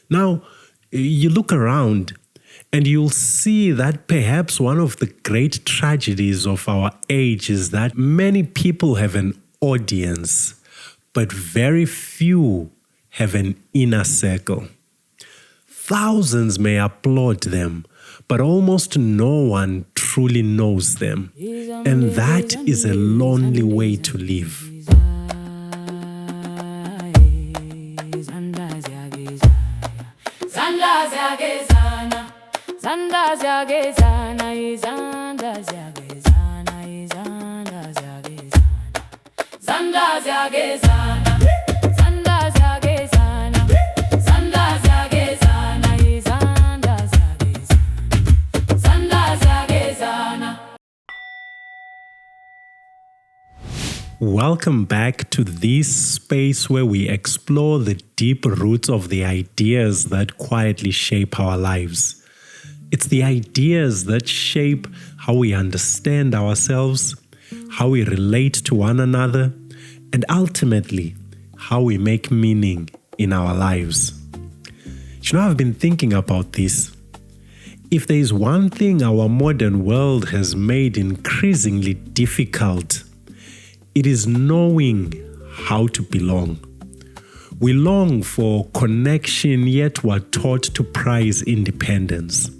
Now, you look around and you'll see that perhaps one of the great tragedies of our age is that many people have an audience, but very few have an inner circle. Thousands may applaud them, but almost no one truly knows them. And that is a lonely way to live. Welcome back to this space where we explore the deep roots of the ideas that quietly shape our lives. It's the ideas that shape how we understand ourselves, how we relate to one another, and ultimately, how we make meaning in our lives. You know, I've been thinking about this. If there is one thing our modern world has made increasingly difficult, it is knowing how to belong. We long for connection, yet we're taught to prize independence.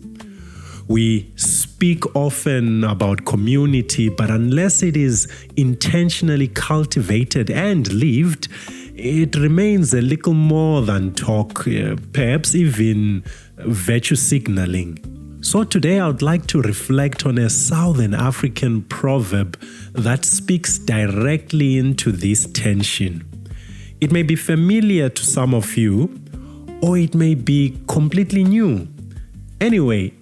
We speak often about community, but unless it is intentionally cultivated and lived, it remains a little more than talk, perhaps even virtue signaling. So today I would like to reflect on a Southern African proverb that speaks directly into this tension. It may be familiar to some of you, or it may be completely new. Anyway,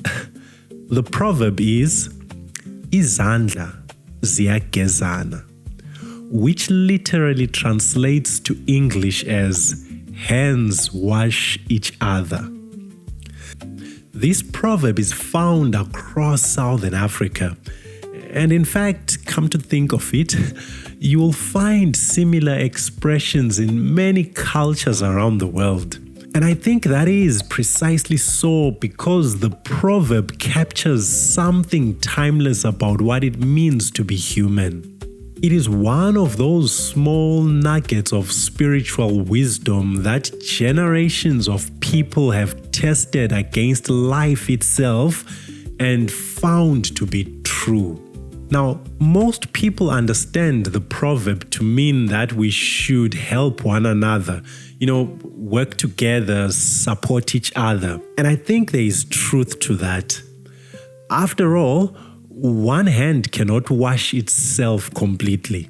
the proverb is Izandla, ziyagezana, which literally translates to English as hands wash each other. This proverb is found across Southern Africa, and in fact, come to think of it, you will find similar expressions in many cultures around the world. And I think that is precisely so because the proverb captures something timeless about what it means to be human. It is one of those small nuggets of spiritual wisdom that generations of people have tested against life itself and found to be true. Now, most people understand the proverb to mean that we should help one another, work together, support each other. And I think there is truth to that. After all, one hand cannot wash itself completely.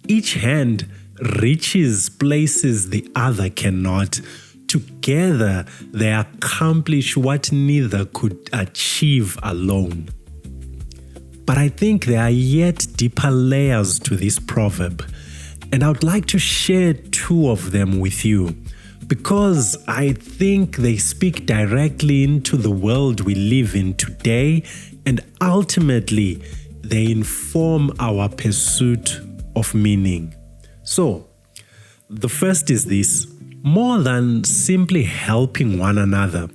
Each hand reaches places the other cannot. Together, they accomplish what neither could achieve alone. But I think there are yet deeper layers to this proverb, and I would like to share two of them with you because I think they speak directly into the world we live in today, and ultimately they inform our pursuit of meaning. So, the first is this: more than simply helping one another,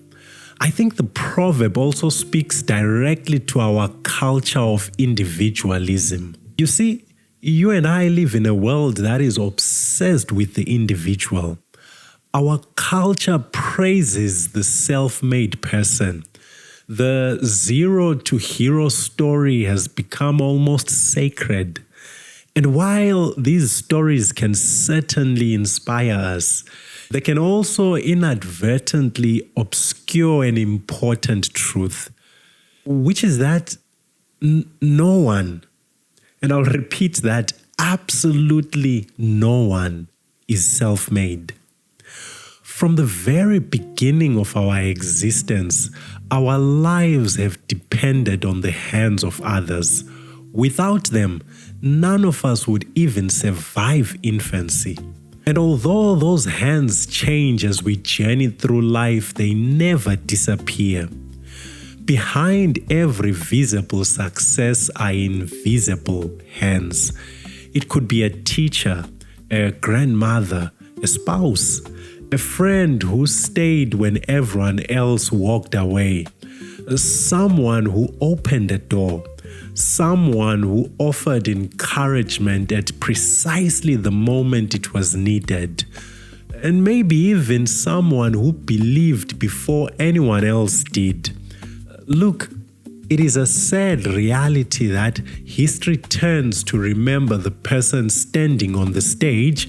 I think the proverb also speaks directly to our culture of individualism. You see, you and I live in a world that is obsessed with the individual. Our culture praises the self-made person. The zero to hero story has become almost sacred. And while these stories can certainly inspire us, they can also inadvertently obscure an important truth, which is that no one, and I'll repeat that, absolutely no one is self-made. From the very beginning of our existence, our lives have depended on the hands of others. Without them, none of us would even survive infancy. And although those hands change as we journey through life, they never disappear. Behind every visible success are invisible hands. It could be a teacher, a grandmother, a spouse, a friend who stayed when everyone else walked away, someone who opened a door, someone who offered encouragement at precisely the moment it was needed, and maybe even someone who believed before anyone else did. Look, it is a sad reality that history turns to remember the person standing on the stage,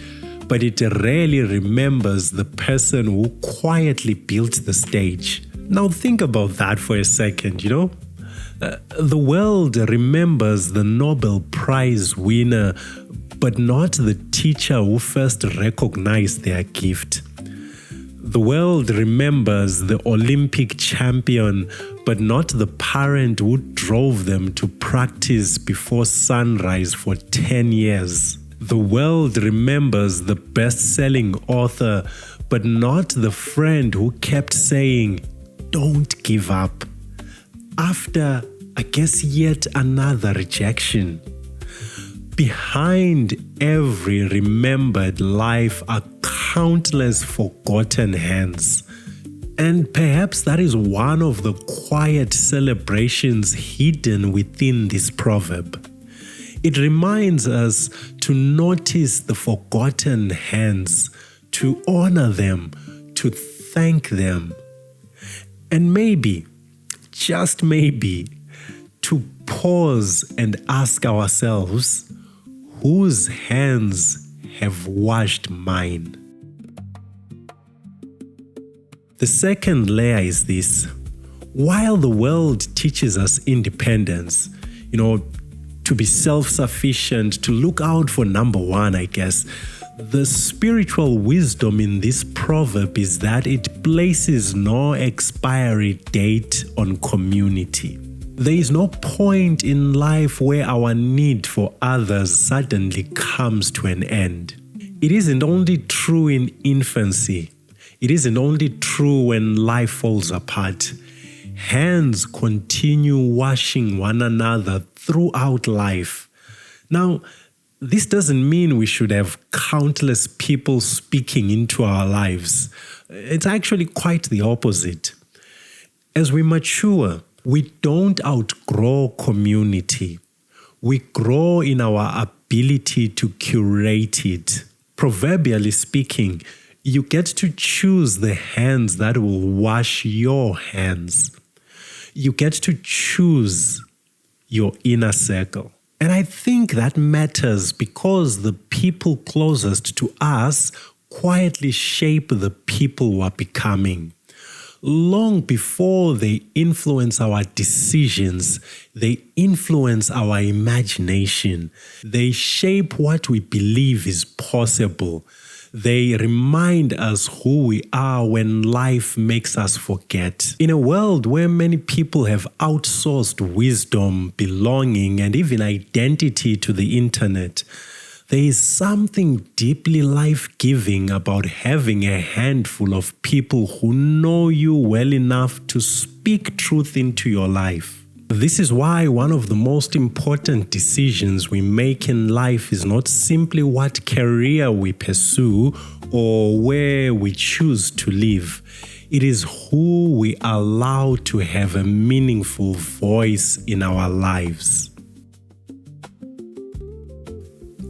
but it rarely remembers the person who quietly built the stage. Now think about that for a second, The world remembers the Nobel Prize winner, but not the teacher who first recognized their gift. The world remembers the Olympic champion, but not the parent who drove them to practice before sunrise for 10 years. The world remembers the best-selling author, but not the friend who kept saying, "Don't give up," after, yet another rejection. Behind every remembered life are countless forgotten hands. And perhaps that is one of the quiet celebrations hidden within this proverb. It reminds us to notice the forgotten hands, to honor them, to thank them, and maybe, just maybe, to pause and ask ourselves, whose hands have washed mine? The second layer is this. While the world teaches us independence, to be self-sufficient, to look out for number one, the spiritual wisdom in this proverb is that it places no expiry date on community. There is no point in life where our need for others suddenly comes to an end. It isn't only true in infancy. It isn't only true when life falls apart. Hands continue washing one another throughout life. Now, this doesn't mean we should have countless people speaking into our lives. It's actually quite the opposite. As we mature, we don't outgrow community. We grow in our ability to curate it. Proverbially speaking, you get to choose the hands that will wash your hands. You get to choose your inner circle. And I think that matters because the people closest to us quietly shape the people we are becoming. Long before they influence our decisions, they influence our imagination. They shape what we believe is possible. They remind us who we are when life makes us forget. In a world where many people have outsourced wisdom, belonging, and even identity to the internet, there is something deeply life-giving about having a handful of people who know you well enough to speak truth into your life. This is why one of the most important decisions we make in life is not simply what career we pursue or where we choose to live. It is who we allow to have a meaningful voice in our lives.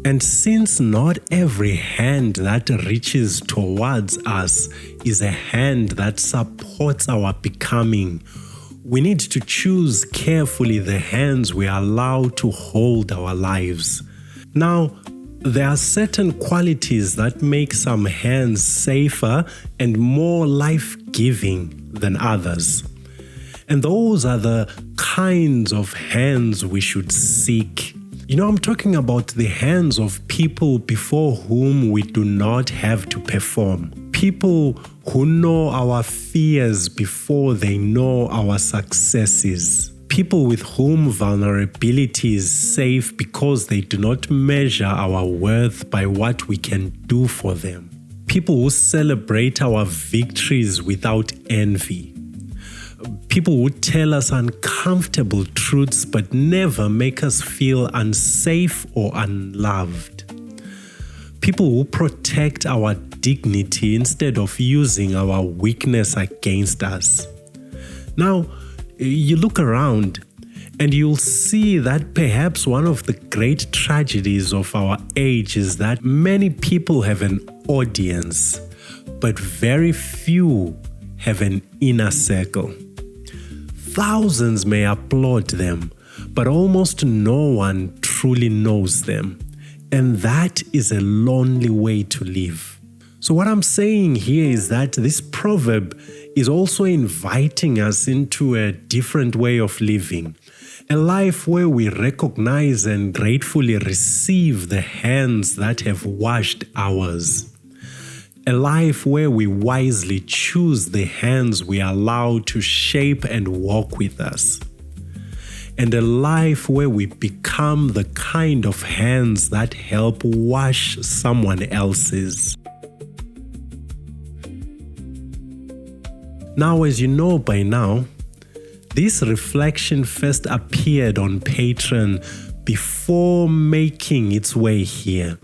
And since not every hand that reaches towards us is a hand that supports our becoming, we need to choose carefully the hands we allow to hold our lives. Now, there are certain qualities that make some hands safer and more life-giving than others. And those are the kinds of hands we should seek. I'm talking about the hands of people before whom we do not have to perform. People who know our fears before they know our successes. People with whom vulnerability is safe because they do not measure our worth by what we can do for them. People who celebrate our victories without envy. People who tell us uncomfortable truths but never make us feel unsafe or unloved. People who protect our dignity instead of using our weakness against us. Now, you look around and you'll see that perhaps one of the great tragedies of our age is that many people have an audience, but very few have an inner circle. Thousands may applaud them, but almost no one truly knows them. And that is a lonely way to live. So what I'm saying here is that this proverb is also inviting us into a different way of living. A life where we recognize and gratefully receive the hands that have washed ours. A life where we wisely choose the hands we allow to shape and walk with us. And a life where we become the kind of hands that help wash someone else's. Now, as you know by now, this reflection first appeared on Patreon before making its way here.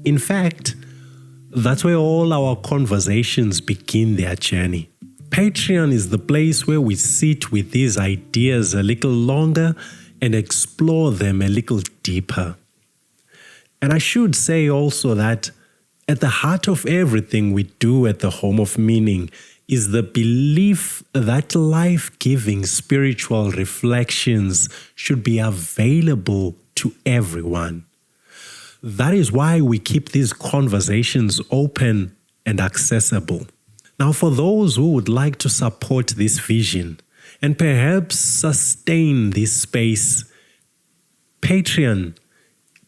In fact, that's where all our conversations begin their journey. Patreon is the place where we sit with these ideas a little longer and explore them a little deeper. And I should say also that at the heart of everything we do at the Home of Meaning is the belief that life-giving spiritual reflections should be available to everyone. That is why we keep these conversations open and accessible. Now, for those who would like to support this vision and perhaps sustain this space, Patreon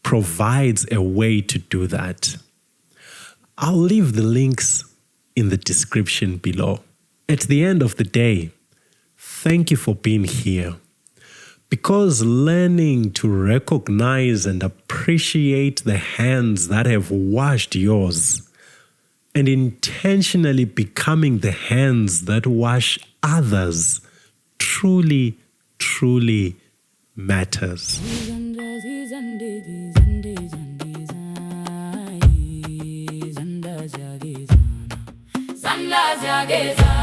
provides a way to do that. I'll leave the links in the description below. At the end of the day, thank you for being here. Because learning to recognize and appreciate the hands that have washed yours and intentionally becoming the hands that wash others truly, truly matters. Izandla, ziyagezana.